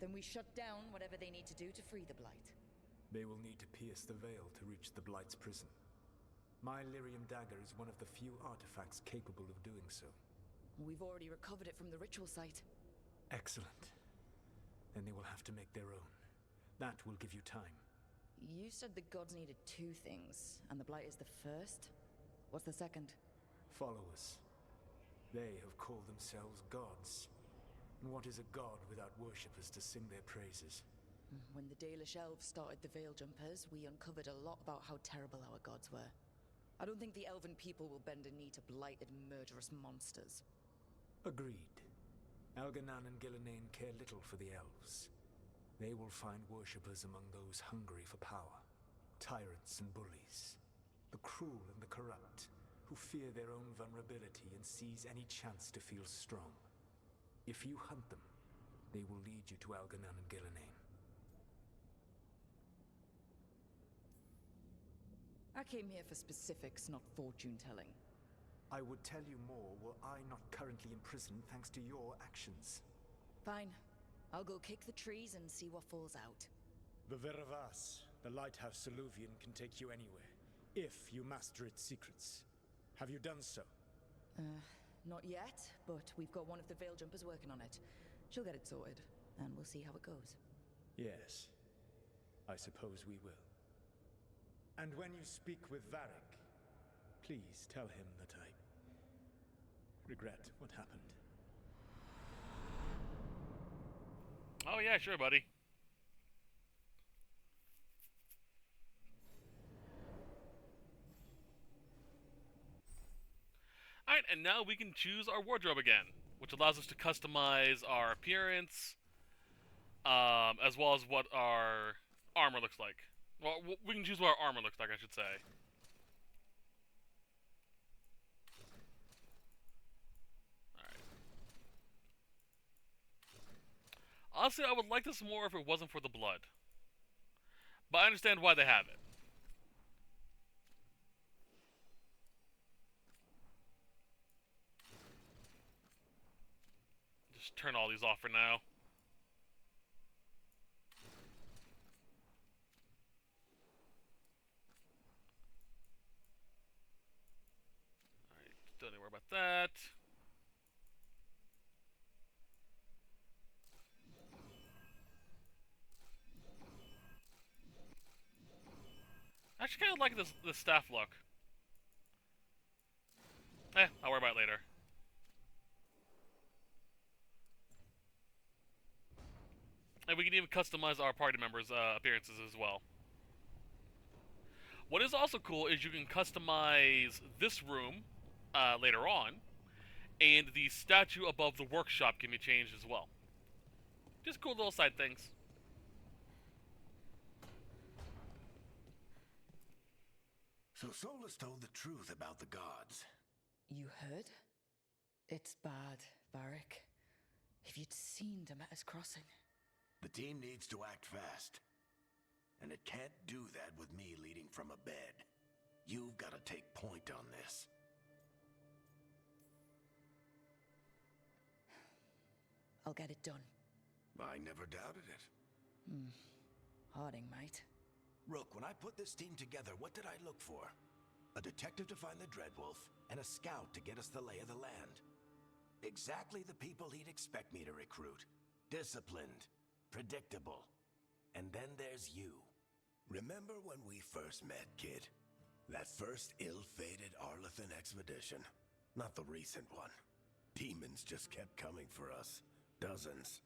Then we shut down whatever they need to do to free the Blight. They will need to pierce the veil to reach the Blight's prison. My Lyrium dagger is one of the few artifacts capable of doing so. We've already recovered it from the ritual site. Excellent. Then they will have to make their own. That will give you time. You said the gods needed two things, and the Blight is the first? What's the second? Followers. They have called themselves gods. And what is a god without worshippers to sing their praises? When the Dalish elves started the Veil Jumpers, we uncovered a lot about how terrible our gods were. I don't think the elven people will bend a knee to blighted, murderous monsters. Agreed. Elgar'nan and Ghilan'nain care little for the elves. They will find worshippers among those hungry for power. Tyrants and bullies. The cruel and the corrupt, who fear their own vulnerability and seize any chance to feel strong. If you hunt them, they will lead you to Elgar'nan and Ghilan'nain. I came here for specifics, not fortune-telling. I would tell you more were I not currently imprisoned thanks to your actions. Fine. I'll go kick the trees and see what falls out. The Veravas, the lighthouse Soluvian, can take you anywhere, if you master its secrets. Have you done so? Not yet, but we've got one of the Veil Jumpers working on it. She'll get it sorted, and we'll see how it goes. Yes. I suppose we will. And when you speak with Varric, please tell him that I regret what happened. Oh yeah, sure, buddy. Alright, and now we can choose our wardrobe again, which allows us to customize our appearance, as well as what our armor looks like. Well, we can choose what our armor looks like, I should say. Alright. Honestly, I would like this more if it wasn't for the blood. But I understand why they have it. Just turn all these off for now. Alright, don't need to worry about that. I actually kind of like this staff look. I'll worry about it later. And we can even customize our party members' appearances as well. What is also cool is you can customize this room later on, and the statue above the workshop can be changed as well. Just cool little side things. So Solus told the truth about the gods. You heard? It's bad, Varric. If you'd seen Demeter's crossing. The team needs to act fast. And it can't do that with me leading from a bed. You've got to take point on this. I'll get it done. I never doubted it. Harding, mate. Rook, when I put this team together, what did I look for? A detective to find the Dreadwolf, and a scout to get us the lay of the land. Exactly the people he'd expect me to recruit. Disciplined, predictable. And then there's you. Remember when we first met, kid? That first ill-fated Arlathan expedition. Not the recent one. Demons just kept coming for us. Dozens.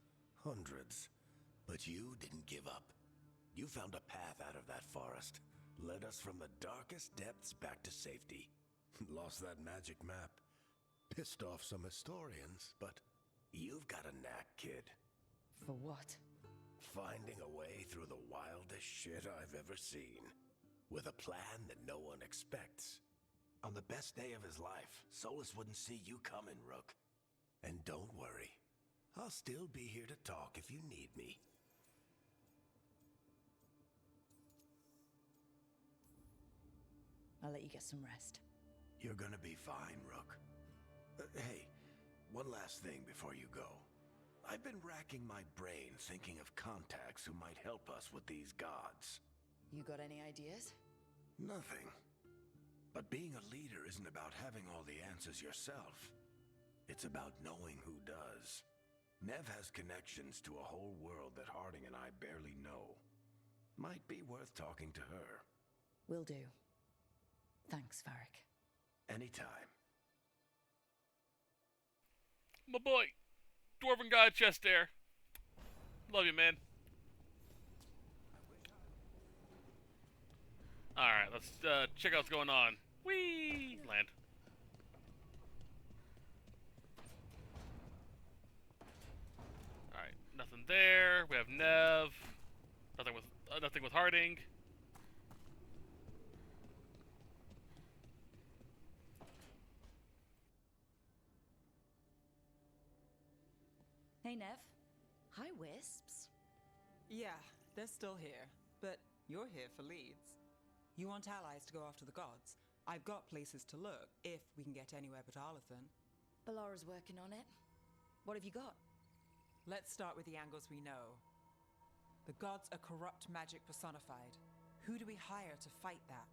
Hundreds. But you didn't give up. You found a path out of that forest. Led us from the darkest depths back to safety. Lost that magic map. Pissed off some historians, but you've got a knack, kid. For what? Finding a way through the wildest shit I've ever seen. With a plan that no one expects. On the best day of his life, Solus wouldn't see you coming, Rook. And don't worry. I'll still be here to talk if you need me. I'll let you get some rest. You're gonna be fine, Rook. Hey, one last thing before you go. I've been racking my brain thinking of contacts who might help us with these gods. You got any ideas? Nothing. But being a leader isn't about having all the answers yourself. It's about knowing who does. Nev has connections to a whole world that Harding and I barely know. Might be worth talking to her. Will do. Thanks, Varric. Anytime. My boy, Dwarven God chest there. Love you, man. Alright, let's check out what's going on. Whee! Land. Alright, nothing there. We have Nev. Nothing with Harding. Hey, Nev. Hi, Wisps. Yeah, they're still here, but you're here for leads. You want allies to go after the gods? I've got places to look, if we can get anywhere but Arlathan. Balara's working on it. What have you got? Let's start with the angles we know. The gods are corrupt magic personified. Who do we hire to fight that?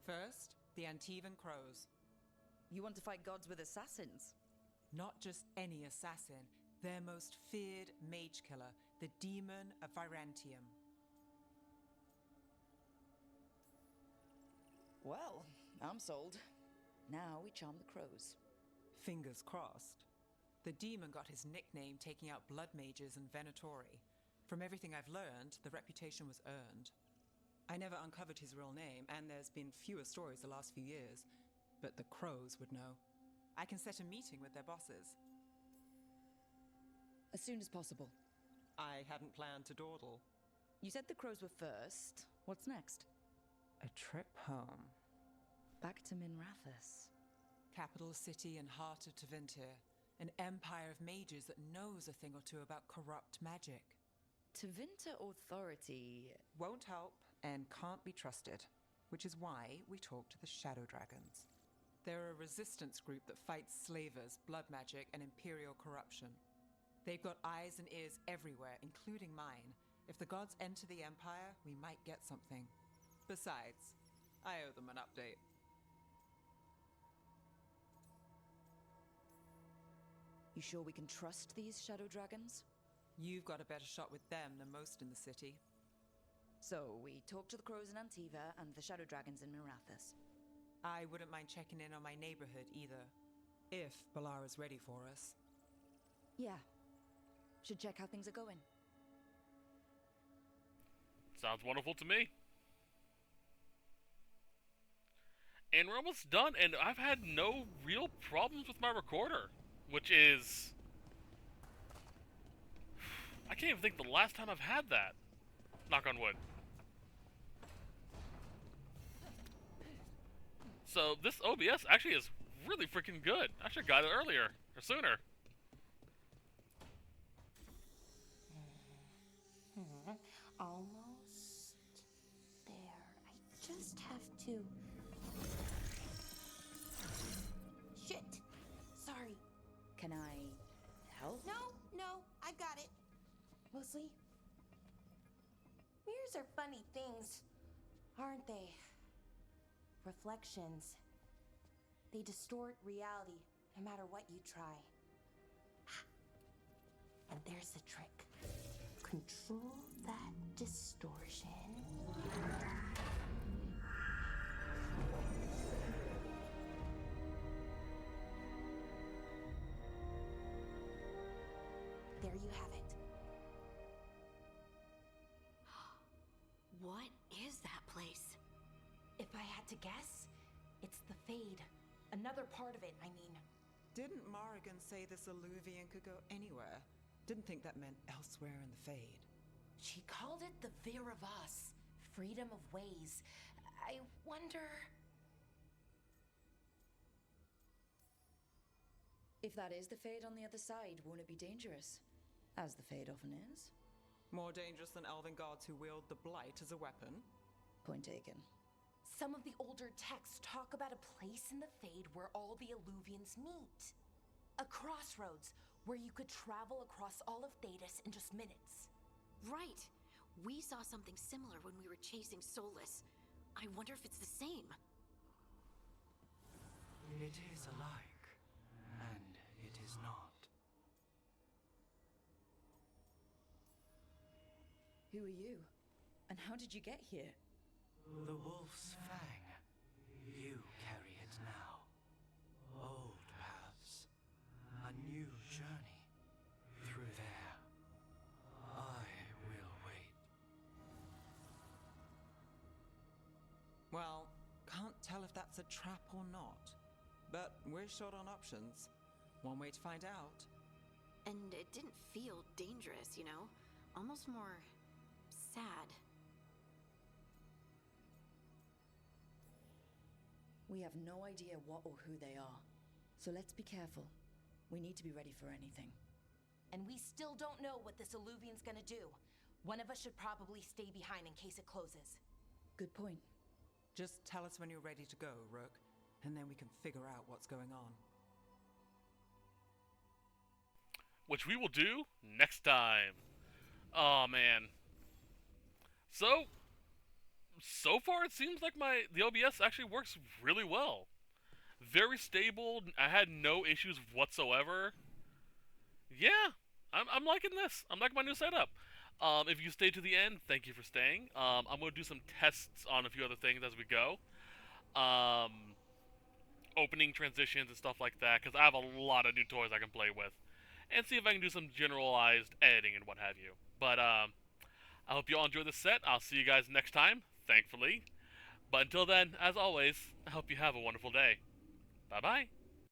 First, the Antivan Crows. You want to fight gods with assassins? Not just any assassin, their most feared mage killer, the Demon of Virantium. Well, I'm sold. Now we charm the crows. Fingers crossed. The demon got his nickname taking out blood mages and venatori. From everything I've learned, the reputation was earned. I never uncovered his real name, and there's been fewer stories the last few years, but the crows would know. I can set a meeting with their bosses. As soon as possible. I hadn't planned to dawdle. You said the crows were first. What's next? A trip home. Back to Minrathous. Capital city and heart of Tevinter. An empire of mages that knows a thing or two about corrupt magic. Tevinter authority won't help and can't be trusted, which is why we talk to the Shadow Dragons. They're a resistance group that fights slavers, blood magic, and imperial corruption. They've got eyes and ears everywhere, including mine. If the gods enter the Empire, we might get something. Besides, I owe them an update. You sure we can trust these Shadow Dragons? You've got a better shot with them than most in the city. So, we talk to the crows in Antiva and the Shadow Dragons in Minrathous. I wouldn't mind checking in on my neighborhood either, if Balara's ready for us. Yeah. Should check how things are going. Sounds wonderful to me. And we're almost done, and I've had no real problems with my recorder, which is... I can't even think the last time I've had that. Knock on wood. So this OBS actually is really freaking good. I should have got it earlier, or sooner. Almost there. I just have to... Shit! Sorry. Can I help? No, I got it. Mostly, mirrors are funny things, aren't they? Reflections. They distort reality, no matter what you try. And there's the trick. Control that distortion. There you have it. What is that place? If I had to guess, it's the Fade. Another part of it, I mean. Didn't Morrigan say this Illuvian could go anywhere? Didn't think that meant elsewhere in the Fade. She called it the Vir of Us. Freedom of ways. I wonder... If that is the Fade on the other side, won't it be dangerous? As the Fade often is. More dangerous than elven gods who wield the Blight as a weapon? Point taken. Some of the older texts talk about a place in the Fade where all the Illuvians meet. A crossroads where you could travel across all of Thedas in just minutes. Right. We saw something similar when we were chasing Solus. I wonder if it's the same. It is alike, and it is not. Who are you? And how did you get here? The Wolf's Fang. You carry it now. Old paths. A new journey. Through there. I will wait. Well, can't tell if that's a trap or not. But we're short on options. One way to find out. And it didn't feel dangerous, you know? Almost more... sad. We have no idea what or who they are. So let's be careful. We need to be ready for anything. And we still don't know what this Illuvian's gonna do. One of us should probably stay behind in case it closes. Good point. Just tell us when you're ready to go, Rook, and then we can figure out what's going on. Which we will do next time. Oh man. So far it seems like the OBS actually works really well. Very stable. I had no issues whatsoever. Yeah, I'm liking this. I'm liking my new setup. If you stay to the end, thank you for staying. I'm going to do some tests on a few other things as we go. Opening transitions and stuff like that, because I have a lot of new toys I can play with. and see if I can do some generalized editing and what have you. But I hope you all enjoy the set. I'll see you guys next time, thankfully. But until then, as always, I hope you have a wonderful day. Bye-bye.